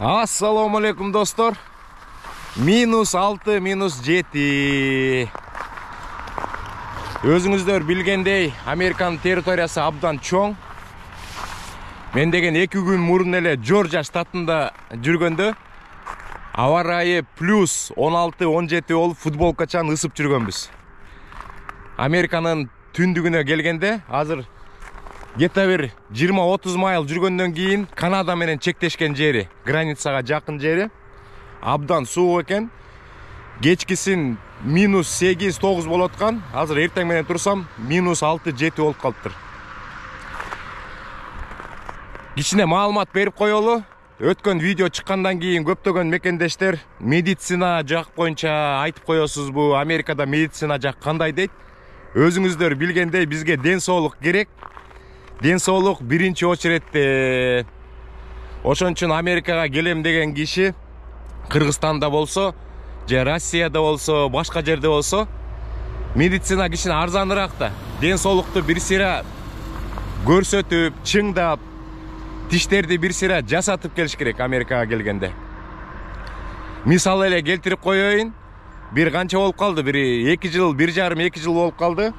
Assalamu alaikum dostlar. -6, -7. Өзүңүздөр билгендей, Американын территориясы абдан чоң. Мен деген 2 күн мурун эле Джорджия штатында жүргөндө аба ырайы +16-17 болуп футболкачан ысып жүргөнбүз. Американын түндүгүнө келгенде, азыр где-то бир 20-30 майл жүргөндөн кийин Канада менен чектешкен жери, границага жакын жери абдан суук экен. Кечкисин -8-9 болуп аткан. Азыр эртең менен турсам -6-7 болуп калыптыр. Кичине маалымат берип коелу. Өткөн видео чыккандан кийин көптөгөн мекендештер медицина жак боюнча айтып коесузбу, Америкада медицина жак кандай дейт. Өзүңүздөр билгендей, бизге ден соолук керек. Ден соолук биринчи очередте. Ошон үчүн Америкага келем деген киши Кыргызстанда болсо, же Россияда болсо, башка жерде болсо, медицина кичине арзаныраак да. Ден соолукту бир сыйра көрсөтүп, чыңдап, тиштерди бир сыйра жасатып келиш керек Америкага келгенде. Мисал эле келтирип коеюн. Бир канча болуп калды? Бир 2 жыл, 1,5-2 жыл болуп калды.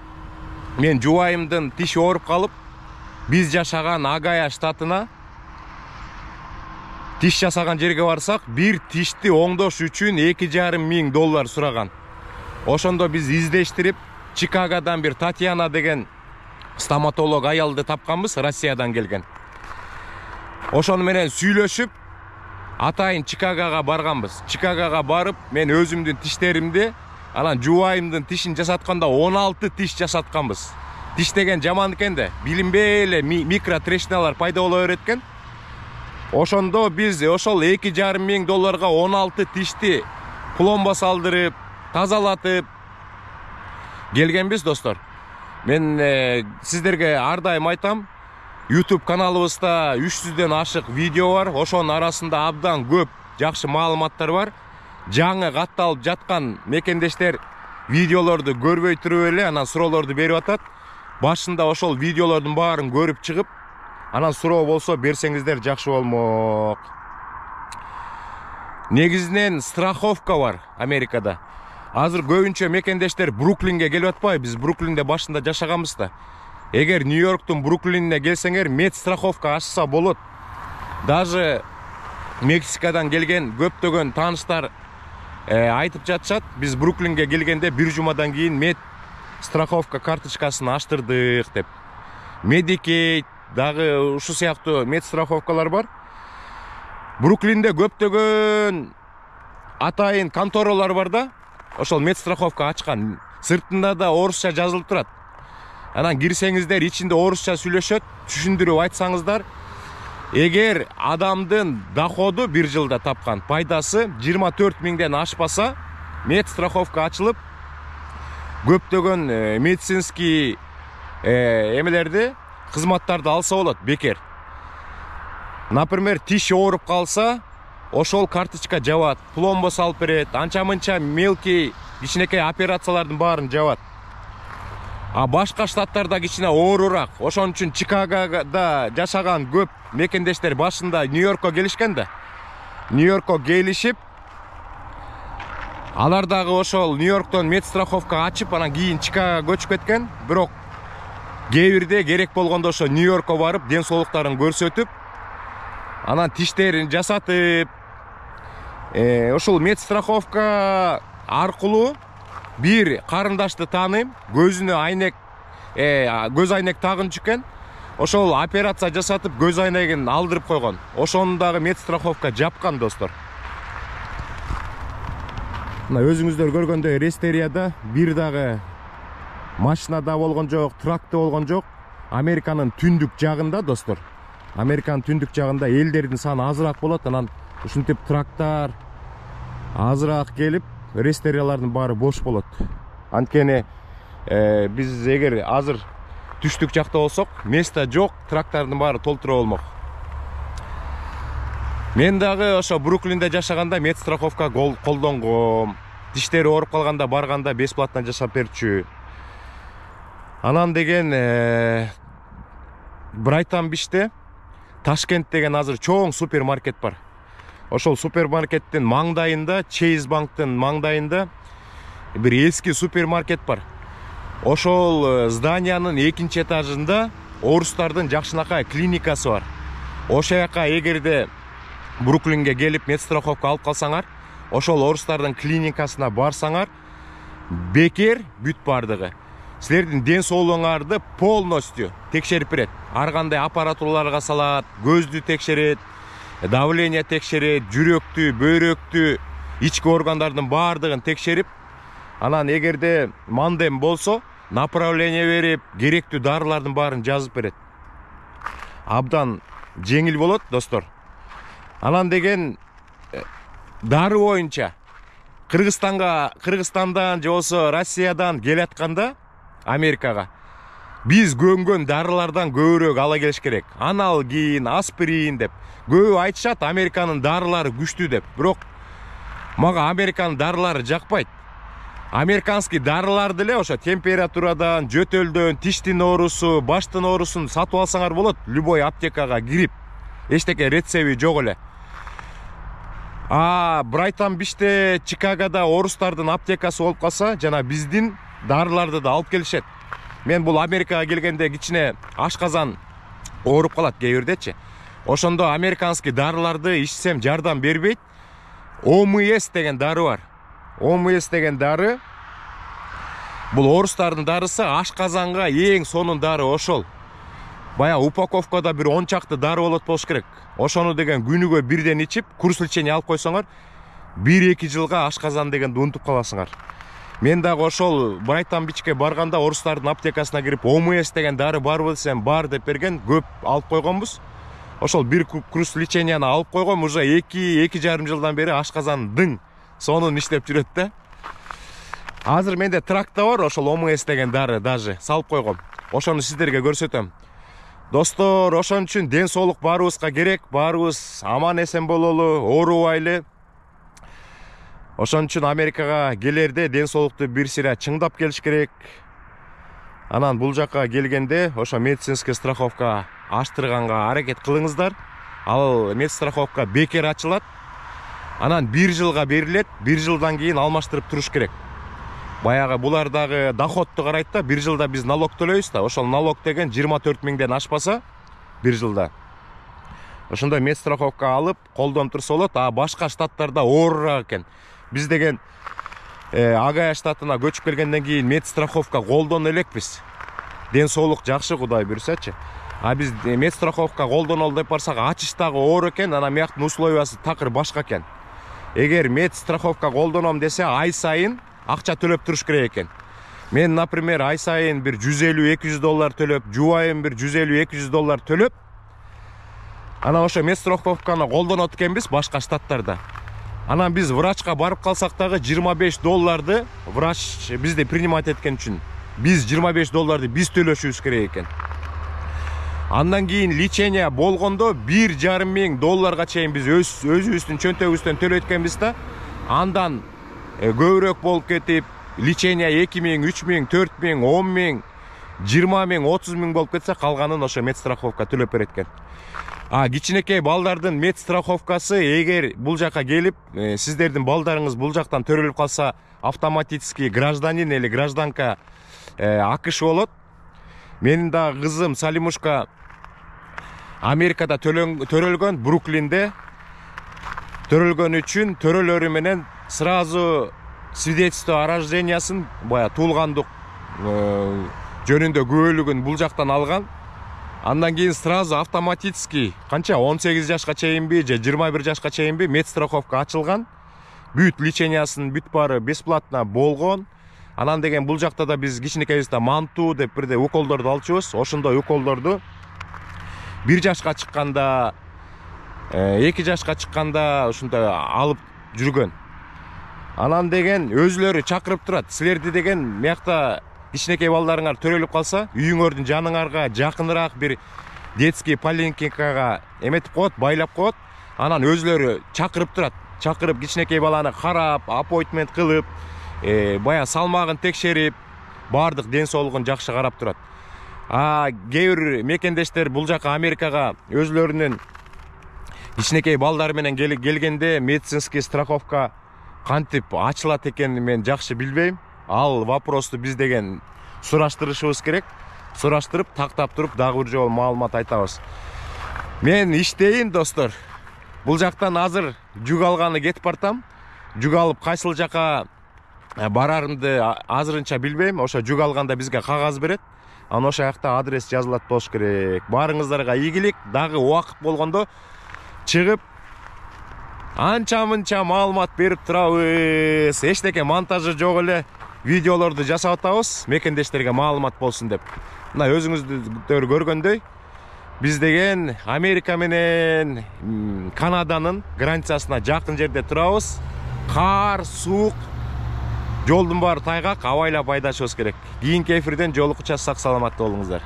Мен жубайымдын тиши ооруп калып, биз жашаган Агая штатына тиш жасаган жерге барсак, бир тишти оңдош үчүн $2,500 сураган. Ошондо биз издештирип, Чикагодан бир Татьяна деген стоматолог аялды тапканбыз, Россиядан келген. Ошону менен сүйлөшүп, атайын Чикагога барганбыз. Чикагога барып, мен өзүмдүн тиштеримди, анан жубайымдын тишин жасатканда 16 тиш жасатканбыз. Тиш деген жаман экен да, билинбей эле микро трешиналар пайда боло берет экен. Ошондо биз ошол $2,500 16 тишти пломба салдырып, тазалатып келгенбиз, достор. Мен сиздерге ар дайым айтам, YouTube каналыбызда 300дөн ашык видео бар. Ошонун арасында абдан көп жакшы маалыматтар бар. Жаңы катталып жаткан мекендештер видеолорду көрбөй туруп эле анан суроолорду берип атат. Башында ошол видеолордун баарын көрүп чыгып, анан суроо болсо берсеңиздер жакшы болмок. Негизинен страховка бар Америкада. Азыр көбүнчө мекендештер Бруклинге келип атпайбы? Биз Бруклинде башында жашаганбыз да. Эгер Нью-Йорктун Бруклинине келсеңер, мед страховка ачса болот. Даже Мексикадан келген көптөгөн тааныштар айтып жатышат. Биз Бруклинге келгенде бир жумадан кийин мед страховка карточкасын аштырдык деп. Медикейт дагы ушу сыяктуу мед страховкалар бар. Бруклинде көптөгөн атайын конторалар бар да. Ошол мед страховка ачкан. Сыртында да орусча жазылып турат. Анан кирсеңиздер, ичинде орусча сүйлөшөт, түшүндүрүп айтсаңыздар, эгер адамдын доходу бир жылда тапкан пайдасы 24.000ден ашпаса, мед страховка ачылып, көптөгөн медицинский эмелерди, кызматтарды алса болот бекер. Например, тиш ооруп калса, ошол карточка жабат, пломба салып берет, анча-мынча мелкий кичинекей операциялардын баарын жабат. А башка штаттарда кичине оорураак. Ошон үчүн Чикагода жашаган көп мекендештер башында Нью-Йоркко келишкен да. Нью-Йоркко келишип, алар дагы ошол Нью-Йорктон мед страховка ачып, анан кийин Чикагого көчүп кеткен. Бирок кээ бирде керек болгондо ошо Нью-Йоркко барып, ден соолуктарын көрсөтүп, анан тиштерин жасатып, ошол мед страховка аркылуу бир карындашты тааныйм, көзүнө айнек, көз айнек тагынчу экен. Ошол операция жасатып, көз айнегин алдырып койгон. Ошону дагы мед страховка жапкан, достор. Мына өзүңүздөр көргөндөй Рестерияда бир дагы машина да болгон жок, трак да болгон жок. Американын түндүк жагында, достор. Американын түндүк жагында элдердин саны азыраак болот, анан ушинтип трактар азыраак келип, рестериялардын баары бош болот. Анткени биз эгер азыр түштүк жакта болсок, место жок, трактардын баары толтура болмок. Мен дагы ошо Бруклинде жашаганда мед страховка колдонгом. Тиштери ооруп калганда барганда бесплатно жашап берчү. Анан деген Брайтан биште Ташкент деген азыр чоң супермаркет бар. ошол супермаркеттин маңдайында, Chase банктын маңдайында бир эски супермаркет бар. Ошол зданиянын экинчи этажында орустардын жакшынакай клиникасы бар. Ошол жака эгерде Бруклинге келип медстраховка алып калсаңар, ошол орустардын клиникасына барсаңар, бекер бүт бардыгы. Силердин ден соолугуңарды полностью текшерип берет. Ар кандай аппаратураларга салат, көздү текшерет, давление текшерет, жүрөктү, бөйрөктү, ички органдардын бардыгын текшерип, анан эгерде мандем болсо, направление берип, керектүү дарылардын баарын жазып берет. Абдан жеңил болот, достор. Анан деген дары боюнча Кыргызстандан же болсо Россиядан келатканда Америкага биз көнгөн дарылардан көбүрөөк ала келиш керек. Аналгин, аспирин деп. Көбү айтышат Американын дарылары күчтүү деп. Бирок мага Американын дарылары жакпайт. Американский дарыларды эле ошо температурадан, жөтөлдөн, тиштин оорусу, баштын оорусун сатып алсаңар болот. Любой аптекага кирип, эчтеке рецеби жок эле. Брайтон Биште, Чикагода орустардын аптекасы болуп калса, жана биздин дарыларды да алып келишет. Мен бул Америкага келгенде кичине ашказан ооруп калат кээ бирдечи. Ошондо американский дарыларды ичсем жардам бербейт. ОМС деген дары бар. ОМС деген дары бул орустардын дарысы, ашказанга эң сонун дары ошол. Бая упаковкада бир 10 чакты дары болот болуш керек. Ошону деген күнүгө бирден ичип, курс лечение алып койсоңор, 1-2 жылга ашказан дегенди унутуп каласыңар. Мен дагы ошол Брайтон Бичке барганда орустардын аптекасына кирип, ОМС деген дары барбы десем, бар деп берген, көп алып койгонбуз. Ошол бир курс леченияны алып койгом, уже 2-2,5 жылдан бери ашказандын сонун иштеп жүрөт да. Азыр менде тракта бар, ошол ОМС деген дары даже салып койгом. Ошону сиздерге көрсөтөм. Достор, ошон үчүн ден соолук баарыбызга керек, баарыбыз аман эсен бололу, оорубайлы. Ошон үчүн Америкага келерде ден соолукту бир сыйра чыңдап келиш керек. Анан бул жака келгенде ошо медицинский страховка аштырганга аракет кылыңыздар. Ал медстраховка бекер ачылат. Анан 1 жылга берилет, 1 жылдан кийин алмаштырып туруш керек. Баягы булар дагы доходту карайт да, 1 жылда биз налог төлөйбүз да. Ошол налог деген 24 миңден ашпаса 1 жылда. Ошондой медстраховка алып колдон турса болот. Башка штаттарда оорураак экен. Биз деген Агая штатына көчүп келгенден кийин медстраховка колдон элекпиз. Ден соолук жакшы, Кудай буйрса-чы. Биз медстраховка колдонолу деп барсак, ачыштагы оор экен, анан мияктын условиясы такыр башка экен. Эгер медстраховка колдоном десе, ай сайын акча төлөп туруш керек экен. Мен, например, ай сайын бир 150-200 доллар төлөп, жубайым бир 150-200 доллар төлөп, анан ошо медстраховканы колдонот экенбиз башка штаттарда. Анан биз врачка барып калсак дагы 25 долларды врач бизди принимать эткен үчүн, биз 25 долларды биз төлөшүбүз керек экен. Андан кийин лечение болгондо 1,5 миң долларга чейин биз өзүбүздүн чөнтөгүбүздөн төлөйт экенбиз да. Андан көбүрөөк болуп кетип, лечение 2 миң, 3 миң, 4 миң, 10 миң, 20 миң, 30 миң болуп кетсе, калганын ошо медстраховка төлөп берет экен. Кичинекей балдардын медстраховкасы, эгер бул жака келип, сиздердин балдарыңыз бул жактан төрөлүп калса, автоматически гражданин или гражданка акыш болот. Менин да кызым Салимушка Америкада төрөлгөн, Бруклинде төрөлгөн үчүн төрөлөрү менен сразу свидетельство о рождениясын, бая туулгандык жөнүндө күбөлүгүн бул жактан алган. Андан кийин сразу автоматически канча 18 жашка чейинби же 21 жашка чейинби медстраховка ачылган. Бүт лечениясын бүт баары бесплатно болгон. Анан деген бул жакта да биз кичинекейибизде манту деп бирде уколдорду алчубуз. Ошондой уколдорду 1 жашка чыкканда, 2 жашка чыкканда ушундай алып жүргөн. Анан деген өзүлөрү чакырып турат. Силерди деген мыякта кичинекей балдарыңар төрөлүп калса, үйүңөрдүн жаныңарга жакыныраак бир детский поликлиникага эметип коет, байлап коет. Анан өзүлөрү чакырып турат. Чакырып кичинекей баланы карап, аппоинтмент кылып, бая салмагын текшерип, баардык ден соолугун жакшы карап турат. Кээ бир мекендештер бул жака Америкага өзүлөрүнүн кичинекей балдар менен келгенде медицинский страховка кантип ачылат экенин мен жакшы билбейм. Ал вопросту биз деген сураштырышыбыз керек. Сураштырып, тактап туруп дагы бир жолу маалымат айтабыз. Мен иштейин, достор. Бул жактан азыр жүк алганы кетип бартам. Жүк алып кайсыл жака барарымды азырынча билбейм. Ошо жүк алганда бизге кагаз берет. Аны ошо жакта адрес жазылат болуш керек. Баарыңыздарга ийгилик, дагы убакыт болгондо чыгып анча-мынча маалымат берип турабыз. Эчтеке монтажы жок эле видеолорду жасап атабыз, мекендештерге маалымат болсун деп. Мына өзүңүздөр көргөндөй, биз деген Америка менен Канаданын границасына жакын жерде турабыз. Кар, суук, жолдун баары тайгак, абайлап айдашыбыз керек. Кийинки эфирден жолукуча сак саламатта болуңуздар.